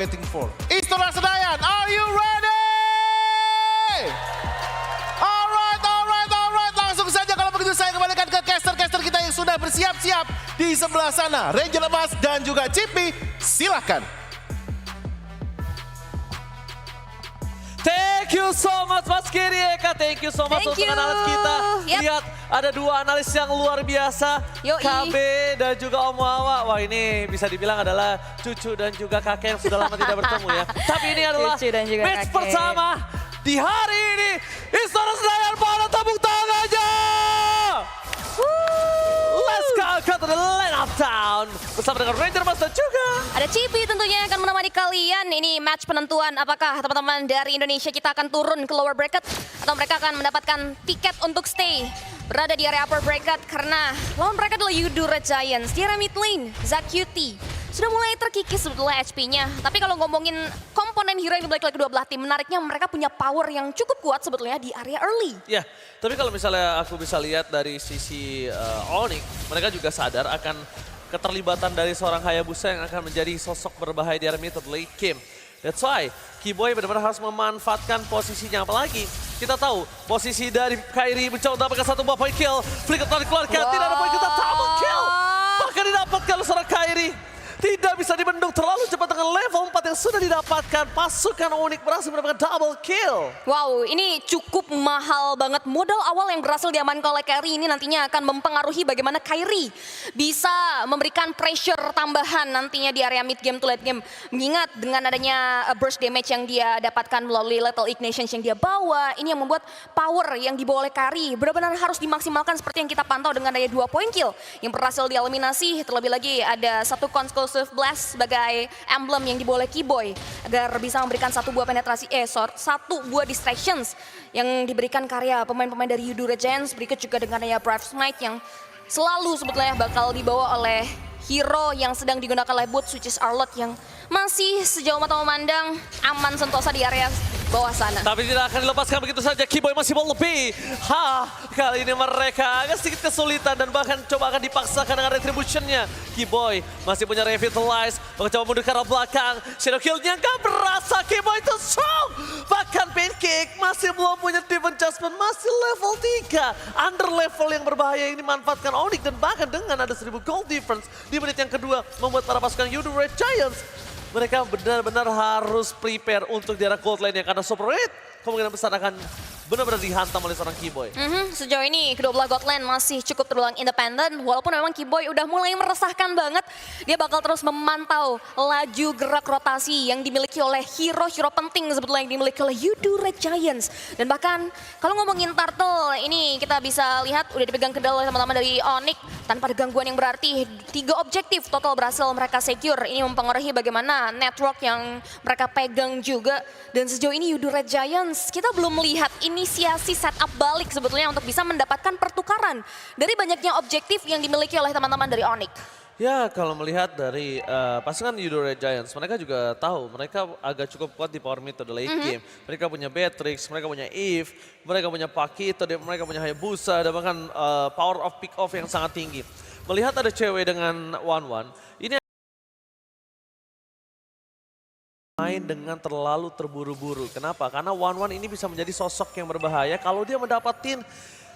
waiting for. Istora Senayan, are you ready? Alright. Langsung saja kalau begitu saya kembalikan ke caster-caster kita yang sudah bersiap-siap di sebelah sana. Ranger Emas dan juga Cipi, silakan. Thank you so much Mas Kiri Eka, thank you so much untuk analis kita. Yep. Lihat ada dua analis yang luar biasa, Yoi. KB dan juga Om Wawa. Wah ini bisa dibilang adalah cucu dan juga kakek yang sudah lama tidak bertemu ya. Tapi ini adalah Cucu dan juga match kakek. pertama di hari ini. Istora Senayan, pada tepuk tangannya. Let's go to the line of town. Bersama dengan Ranger Emas dan juga Ada Cipi tentunya yang akan menemani kalian. Ini match penentuan apakah teman-teman dari Indonesia kita akan turun ke lower bracket atau mereka akan mendapatkan tiket untuk stay berada di area upper bracket karena lawan mereka adalah Yudura Giants. Di area mid lane, Zacuti sudah mulai terkikis sebetulnya HP-nya. Tapi kalau ngomongin komponen hero yang dibalik oleh kedua belah tim, menariknya mereka punya power yang cukup kuat sebetulnya di area early. ya, tapi kalau misalnya aku bisa lihat dari sisi Onyx, mereka juga sadar akan keterlibatan dari seorang Hayabusa yang akan menjadi sosok berbahaya di area mid late game. That's why Kiboy benar-benar harus memanfaatkan posisinya. Apalagi kita tahu posisi dari Kairi mencoba mendapatkan satu buah point kill. Flicker telah dikeluarkan, tidak ada point kita double kill. Bahkan didapatkan oleh seorang Kairi. Tidak bisa dibendung terlalu cepat dengan level 4 yang sudah didapatkan. Pasukan Onyx berhasil mendapatkan double kill. Wow, ini cukup mahal banget. Modal awal yang berhasil diamankan oleh Kairi ini nantinya akan mempengaruhi bagaimana Kairi bisa memberikan pressure tambahan nantinya di area mid game to late game. Mengingat dengan adanya burst damage yang dia dapatkan melalui Lethal Ignition yang dia bawa, ini yang membuat power yang dibawa oleh Kairi benar-benar harus dimaksimalkan seperti yang kita pantau dengan daya 2 point kill yang berhasil dieliminasi. Terlebih lagi ada satu Conclusive Blast sebagai emblem yang dibawa oleh Kiboy agar bisa memberikan satu buah penetrasi, satu buah distractions yang diberikan karya pemain-pemain dari Yudura Giants. Berikut juga dengan adanya Brave Smite yang selalu sebetulnya bakal dibawa oleh hero yang sedang digunakan oleh bot, which is Arlott yang masih sejauh mata memandang aman sentosa di area bawah sana. Tapi tidak akan dilepaskan begitu saja. Kiboy masih mau lebih. Kali ini mereka agak sedikit kesulitan dan bahkan coba akan dipaksakan dengan retribution-nya. Kiboy masih punya revitalize, mencoba mundur ke arah belakang. Shadow kill-nya nggak berasa. Kiboy itu strong. Bahkan Pancake masih belum punya deep adjustment, masih level 3. Under level yang berbahaya ini dimanfaatkan Onyx dan bahkan dengan ada 1000 gold difference di menit yang kedua membuat para pasukan Yudura Giants mereka benar-benar harus prepare untuk di arah gold lane yang karena super red kemungkinan besar akan benar-benar dihantam oleh seorang Kiboy. Sejauh ini kedua belah god lane masih cukup terbilang independen. Walaupun memang Kiboy udah mulai meresahkan banget. Dia bakal terus memantau laju gerak rotasi yang dimiliki oleh hero-hero penting sebetulnya yang dimiliki oleh Yudura Giants. Dan bahkan kalau ngomongin Turtle ini kita bisa lihat udah dipegang kendal oleh teman-teman dari Onyx tanpa ada gangguan yang berarti. 3 objektif total berhasil mereka secure. Ini mempengaruhi bagaimana network yang mereka pegang juga. Dan sejauh ini Yudura Giants kita belum melihat inisiasi setup balik sebetulnya untuk bisa mendapatkan pertukaran dari banyaknya objektif yang dimiliki oleh teman-teman dari Onyx. Ya kalau melihat dari pasukan Yudora Giants, mereka juga tahu mereka agak cukup kuat di power mid to the late game. Mereka punya Beatrix, mereka punya Eve, mereka punya Pakito, mereka punya Hayabusa, dan bahkan power of pick off yang sangat tinggi. Melihat ada cewek dengan One, ini main dengan terlalu terburu-buru. Kenapa? Karena One ini bisa menjadi sosok yang berbahaya kalau dia mendapatin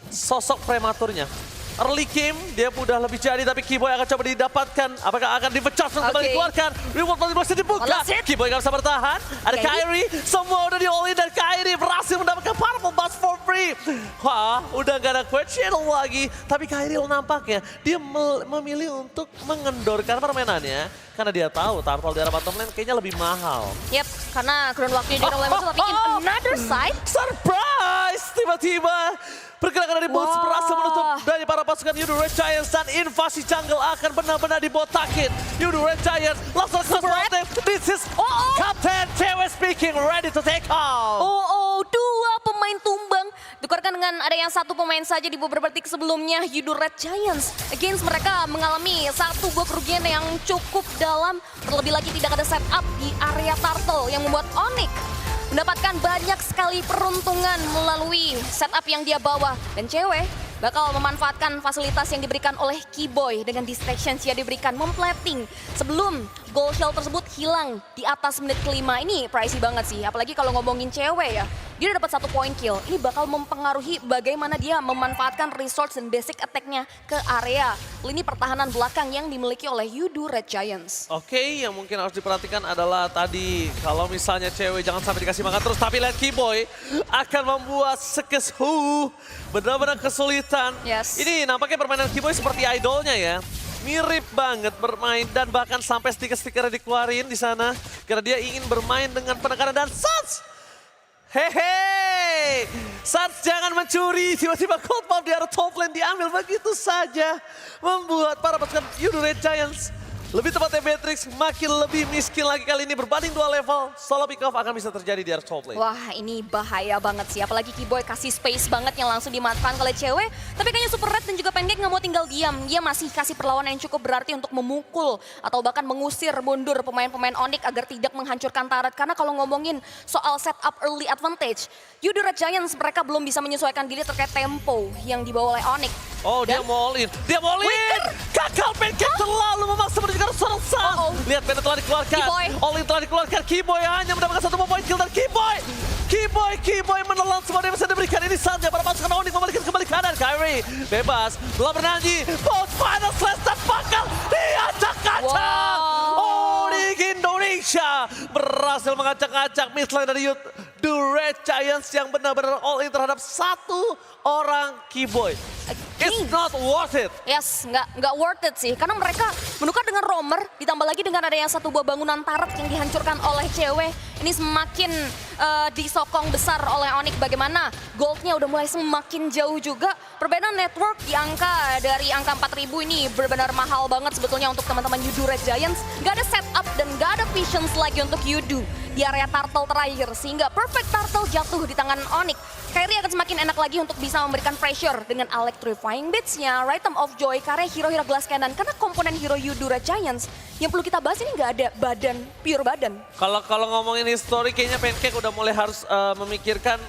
sosok prematurnya. Early game dia udah lebih jadi tapi Kiboy akan coba didapatkan. Apakah akan dipecah kembali dikeluarkan? Reward masih dibuka. Kiboy gak bisa bertahan. Ada Kairi, semua udah di all in dan Kairi berhasil mendapatkan powerful burst for free. Wah, udah gak ada question lagi. Tapi Kairi nampaknya dia memilih untuk mengendorkan permainannya karena dia tahu Turtle di arah bottom lane kayaknya lebih mahal. Yep, karena kurun waktunya juga mulai muncul tapi in another side. Surprise! Tiba-tiba pergerakan dari Boots berhasil menutup dari para pasukan Yudura Giants dan invasi jungle akan benar-benar dibotakin. Yudura Giants langsung ke Sportive. This is Captain cewek speaking ready to take off. Dua pemain tumbang. Tukarkan dengan ada yang satu pemain saja di beberapa detik sebelumnya. Yudura Giants against mereka mengalami satu buah kerugian yang cukup dalam. Terlebih lagi tidak ada setup di area Turtle yang membuat Onyx mendapatkan banyak sekali peruntungan melalui setup yang dia bawa. Dan cewek bakal memanfaatkan fasilitas yang diberikan oleh Kiboy dengan distractions yang diberikan mempleting sebelum gold shell tersebut hilang di atas menit kelima. Ini pricey banget sih, apalagi kalau ngomongin cewek ya. Dia udah dapat 1 point kill. Ini bakal mempengaruhi bagaimana dia memanfaatkan resource dan basic attack-nya ke area lini pertahanan belakang yang dimiliki oleh Yudu Red Giants. Oke, yang mungkin harus diperhatikan adalah tadi kalau misalnya cewek jangan sampai dikasih makan terus, tapi lihat Keyboy akan membuat Sekeshu benar-benar kesulitan. Yes. Ini nampaknya permainan Keyboy seperti idolnya ya. Mirip banget bermain dan bahkan sampai stiker-stikernya dikeluarin di sana karena dia ingin bermain dengan penekanan dan Suns. Hehe, Suns jangan mencuri, tiba-tiba cold pump di arah top lane diambil begitu saja. Membuat para pasukan Yudu Red Giants, lebih tepatnya Matrix, makin lebih miskin lagi kali ini berbanding 2 level. Solo pick off akan bisa terjadi di arah top lane. Wah, ini bahaya banget sih. Apalagi Keyboy kasih space banget yang langsung dimanfaatkan oleh cewek. Tapi kayaknya Super Red dan juga Pancake nggak mau tinggal diam. Dia masih kasih perlawanan yang cukup berarti untuk memukul atau bahkan mengusir mundur pemain-pemain Onyx agar tidak menghancurkan turret. Karena kalau ngomongin soal setup early advantage, Yudu Red Giants mereka belum bisa menyesuaikan diri terkait tempo yang dibawa oleh Onyx. Oh, dia mau all in. Dia mau all in. Gagal Pancake terlalu memaksa menuju ke arah seorang Suns. Lihat Pancake telah dikeluarkan. Keyboy. All in telah dikeluarkan. Keyboy hanya mendapatkan 1 point kill dan Keyboy menelan semua yang bisa diberikan. Ini saja para pasukan Onyx membalikan kembali kanan. Kyrie bebas. Telah bernyanyi. Post final slash dan bakal diacak-acak. Wow. Onyx Indonesia berhasil mengacak-acak midlane dari The Red Giants yang benar-benar all in terhadap 1 orang Keyboy. It's not worth it. Yes, nggak worth it sih. Karena mereka menukar dengan roamer, ditambah lagi dengan adanya 1 buah bangunan turret yang dihancurkan oleh cewek. Ini semakin disokong besar oleh Onyx. Bagaimana goldnya udah mulai semakin jauh juga. Perbedaan network di angka dari angka 4.000 ini benar-benar mahal banget sebetulnya untuk teman-teman Yudu Red Giants. Nggak ada setup dan nggak ada visions lagi untuk Yudu di area turtle terakhir. Sehingga perfect turtle jatuh di tangan Onyx. Kyrie akan semakin enak lagi untuk bisa memberikan pressure dengan electrifying beats-nya, Rhythm of Joy, karya hero-hero glass cannon. Karena komponen hero Yudu Red Giants yang perlu kita bahas ini nggak ada badan, pure badan. Kalau ngomongin histori kayaknya Pancake udah mulai harus memikirkan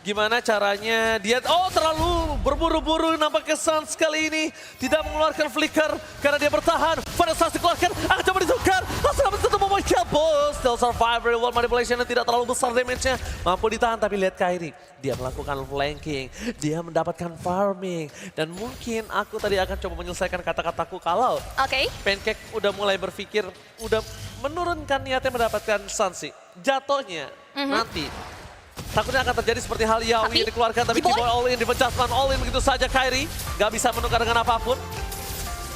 gimana caranya dia, terlalu berburu-buru nampaknya Suns kali ini. Tidak mengeluarkan flicker karena dia bertahan. Pada saat dikeluarkan akan coba ditukar. Langsung dapat satu moment kill. Still survive, very well manipulation yang tidak terlalu besar damage-nya. Mampu ditahan tapi lihat Kyrie. Dia melakukan flanking, dia mendapatkan farming. Dan mungkin aku tadi akan coba menyelesaikan kata-kataku kalau Pancake udah mulai berpikir, udah menurunkan niatnya mendapatkan Suns sih. Jatuhnya nanti takutnya akan terjadi seperti hal Yawi yang dikeluarkan, tapi Keyboy all in, di-adjustment all in begitu saja Kyrie. Gak bisa menukar dengan apapun.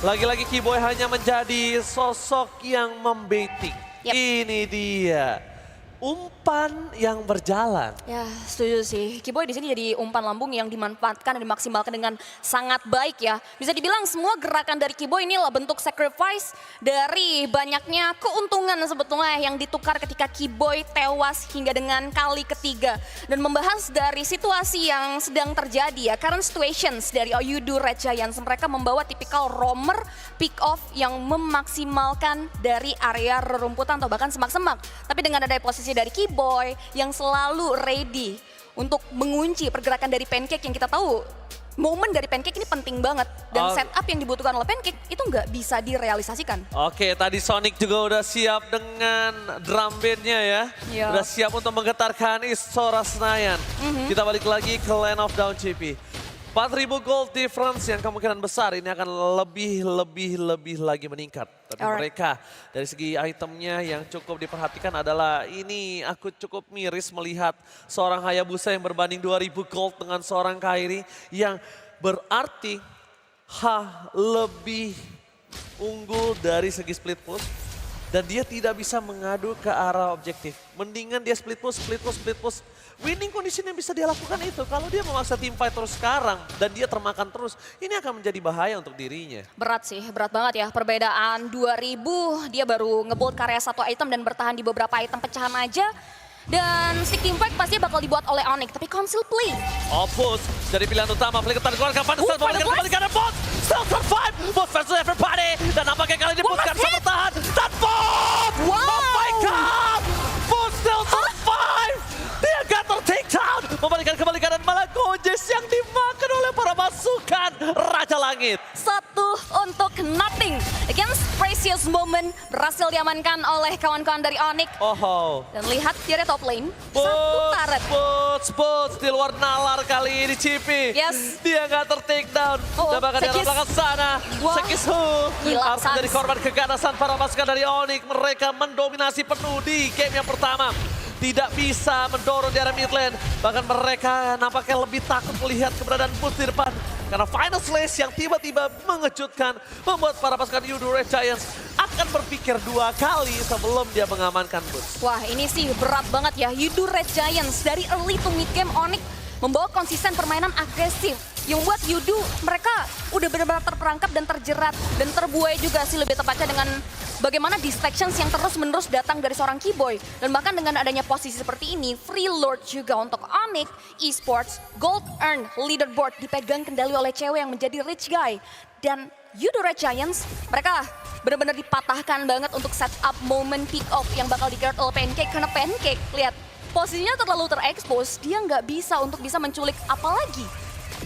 Lagi-lagi Keyboy hanya menjadi sosok yang membaiting. Ini dia. Umpan yang berjalan. Ya, setuju sih. Keyboy di sini jadi umpan lambung yang dimanfaatkan dan dimaksimalkan dengan sangat baik ya. Bisa dibilang semua gerakan dari Keyboy inilah bentuk sacrifice dari banyaknya keuntungan sebetulnya yang ditukar ketika Keyboy tewas hingga dengan kali ketiga. Dan membahas dari situasi yang sedang terjadi ya, current situations dari Yudu Red Giants. Mereka membawa tipikal roamer pick off yang memaksimalkan dari area rerumputan atau bahkan semak-semak. Tapi dengan ada posisi dari Keyboy yang selalu ready untuk mengunci pergerakan dari Pancake yang kita tahu momen dari Pancake ini penting banget dan setup yang dibutuhkan oleh Pancake itu nggak bisa direalisasikan. Oke, tadi Sonic juga udah siap dengan drum bandnya ya. Udah siap untuk menggetarkan Istora Senayan. Kita balik lagi ke Land of Down GP. 4.000 gold difference yang kemungkinan besar ini akan lebih lagi meningkat. Tapi mereka dari segi itemnya yang cukup diperhatikan adalah ini aku cukup miris melihat seorang Hayabusa yang berbanding 2.000 gold dengan seorang Kyrie yang berarti lebih unggul dari segi split push. Dan dia tidak bisa mengadu ke arah objektif. Mendingan dia split push. Winning condition yang bisa dia lakukan itu. Kalau dia memaksa team fight terus sekarang dan dia termakan terus, ini akan menjadi bahaya untuk dirinya. Berat sih, berat banget ya. Perbedaan 2000, dia baru nge-bolt karya 1 item dan bertahan di beberapa item pecahan aja. Dan stick team fight pasti bakal dibuat oleh Onyx, tapi Council play. Opus dari pilihan utama, Flicker tadi keluarkan pada saat membalikan kembali ke arah Bot. Still survive, Bot versus everybody. Dan nampaknya kali ini Bot kan bisa bertahan. Dan Bot! Wow! Oh my God! Bot still survive! Dia got take down. Membalikan kembali ke arah malah Gojes yang dimakan oleh para pasukan Raja Langit. Satu untuk nothing against Precious Moment berhasil diamankan oleh kawan-kawan dari Onyx. Oh, Dan lihat di area top lane, satu turret. Boots di luar nalar kali ini Cipi. Yes. Dia nggak ter-take down. Oh, Dan bahkan di arah Sekis. belakang sana. Wah. Sekis Hu Gila, harus Sans. menjadi korban keganasan para pasukan dari Onyx. Mereka mendominasi penuh di game yang pertama. Tidak bisa mendorong di area mid lane. Bahkan mereka nampaknya lebih takut melihat keberadaan Boots di depan. Karena Final Slash yang tiba-tiba mengejutkan membuat para pasukan Yudu Red Giants akan berpikir 2 kali sebelum dia mengamankan Boots. Wah, ini sih berat banget ya. Yudu Red Giants dari early to mid game Onyx membawa konsisten permainan agresif. Yang buat Yudu mereka udah benar-benar terperangkap dan terjerat dan terbuai juga sih lebih tepatnya dengan bagaimana distractions yang terus-menerus datang dari seorang Keyboy. Dan bahkan dengan adanya posisi seperti ini, Free Lord juga untuk Onyx Esports, Gold Earn leaderboard dipegang kendali oleh cewek yang menjadi rich guy. Dan Yudu Red Giants, mereka benar-benar dipatahkan banget untuk setup moment pick off yang bakal di-guard oleh Pancake. Karena Pancake, lihat, posisinya terlalu terekspos, dia nggak bisa untuk bisa menculik apalagi.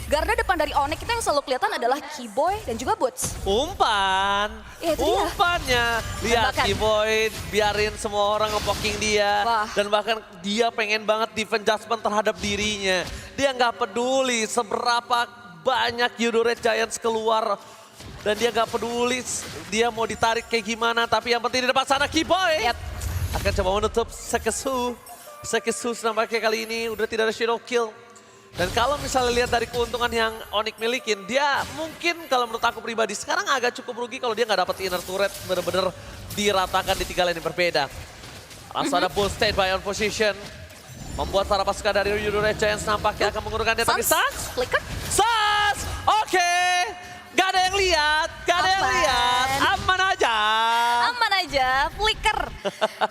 Garda depan dari Onyx kita yang selalu kelihatan adalah Keyboy dan juga Boots. Umpan, Iya, itu dia. umpannya. Lihat bahkan- Keyboy biarin semua orang nge-poking dia. Wah. Dan bahkan dia pengen banget defense judgment terhadap dirinya. Dia nggak peduli seberapa banyak Yudo Red Giants keluar. Dan dia nggak peduli dia mau ditarik kayak gimana. Tapi yang penting di depan sana Keyboy Yap. akan coba menutup Sekesu. Sekesu nampaknya kali ini udah tidak ada shadow kill. Dan kalau misalnya lihat dari keuntungan yang Onyx milikin, dia mungkin kalau menurut aku pribadi sekarang agak cukup rugi kalau dia nggak dapat inner turret bener-bener diratakan di 3 lane yang berbeda. Langsung ada bull state by on position. Membuat para pasukan dari Yudo Red Giants nampaknya akan mengurungkan dia. Tapi Sans, Flicker. Sans, oke. Gak ada yang lihat, gak ada yang Aman. lihat. Aman aja. Aman aja, Flicker.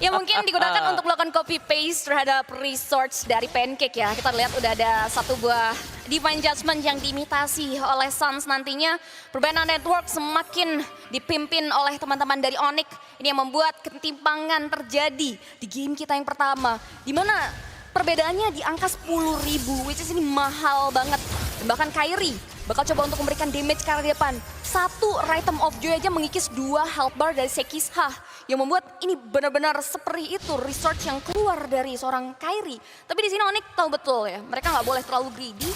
Ya mungkin digunakan untuk melakukan copy paste terhadap resource dari Pancake ya. Kita lihat udah ada satu buah Divine Judgment yang diimitasi oleh Sans nantinya. Perbedaan network semakin dipimpin oleh teman-teman dari Onyx. Ini yang membuat ketimpangan terjadi di game kita yang pertama. Dimana perbedaannya di angka 10.000, which is ini mahal banget. Dan bahkan Kairi bakal coba untuk memberikan damage ke arah depan. Satu Rhythm of Joy aja mengikis 2 health bar dari Sekisha. Yang membuat ini benar-benar seperti itu research yang keluar dari seorang Kairi. Tapi di sini Onyx tahu betul ya, mereka nggak boleh terlalu greedy.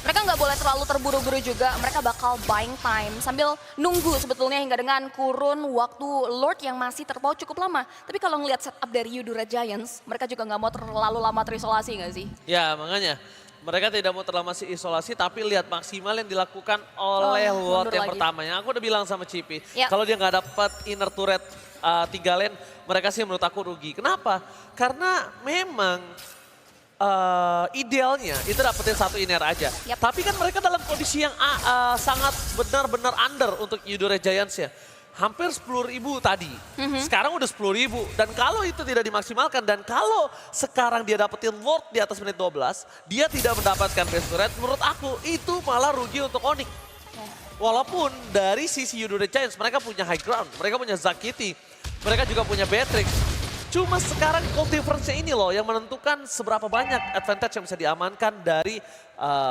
Mereka nggak boleh terlalu terburu-buru juga, mereka bakal buying time sambil nunggu sebetulnya hingga dengan kurun waktu Lord yang masih terpaut cukup lama. Tapi kalau ngelihat setup dari Yudo Red Giants, mereka juga nggak mau terlalu lama terisolasi nggak sih? Ya makanya mereka tidak mau terlalu isolasi tapi lihat maksimal yang dilakukan oleh Lord mundur yang lagi. pertama. Yang aku udah bilang sama Cipi, Yap. kalau dia nggak dapat inner turret 3 lane, mereka sih menurut aku rugi. Kenapa? Karena memang idealnya itu dapetin 1 inner aja. Yap. Tapi kan mereka dalam kondisi yang sangat benar-benar under untuk Yudo Red Giants ya. Hampir 10.000 tadi, sekarang udah 10.000. Dan kalau itu tidak dimaksimalkan dan kalau sekarang dia dapetin Lord di atas menit 12, dia tidak mendapatkan base turret, menurut aku itu malah rugi untuk Onyx. Walaupun dari sisi Yudo Red Giants mereka punya high ground, mereka punya Zakiti, mereka juga punya Beatrix. Cuma sekarang goal difference-nya ini loh yang menentukan seberapa banyak advantage yang bisa diamankan dari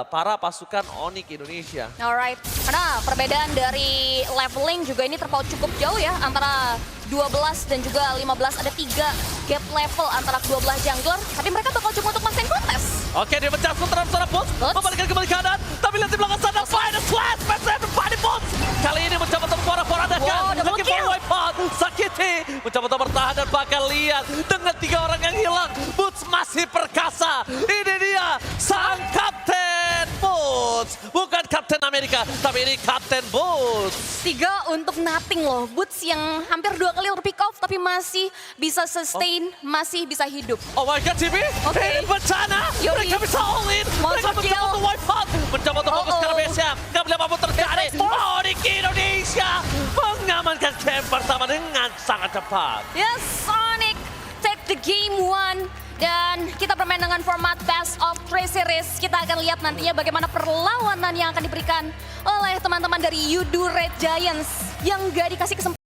para pasukan Onyx Indonesia. Alright, karena perbedaan dari leveling juga ini terpaut cukup jauh ya antara 12 dan juga 15 ada 3 gap level antara kedua belah jungler. Tapi mereka bakal cuma untuk main kontes. Oke, dia menjatuhkan terhadap seorang Boots, membalikkan kembali kanan. Tapi lihat di belakang sana, final slash, PSM depan di Boots. Kali ini mencoba untuk porak-porandakan. Wow, double Lagi kill. wipe out, Sakiti mencoba untuk bertahan dan bakal lihat dengan 3 orang yang hilang. Boots masih perkasa. Ini dia sang Kapten Boots. Bukan Kapten Amerika, tapi ini Kapten Boots. 3 untuk nothing loh. Boots yang hampir 2 kali pick off tapi masih bisa sustain, masih bisa hidup. Oh my god, Cibi. Oke. Ini bencana. Yoi. Mereka bisa all in. Monster Mereka mencoba kill. untuk wipe out. Mencoba untuk fokus ke BSM. Gak boleh apapun terjadi. Onyx Indonesia mengamankan game pertama dengan sangat cepat. Yes, Sonic take the game 1. Dan kita bermain dengan format best of 3 series. Kita akan lihat nantinya bagaimana perlawanan yang akan diberikan oleh teman-teman dari Yudo Red Giants yang gak dikasih kesempatan.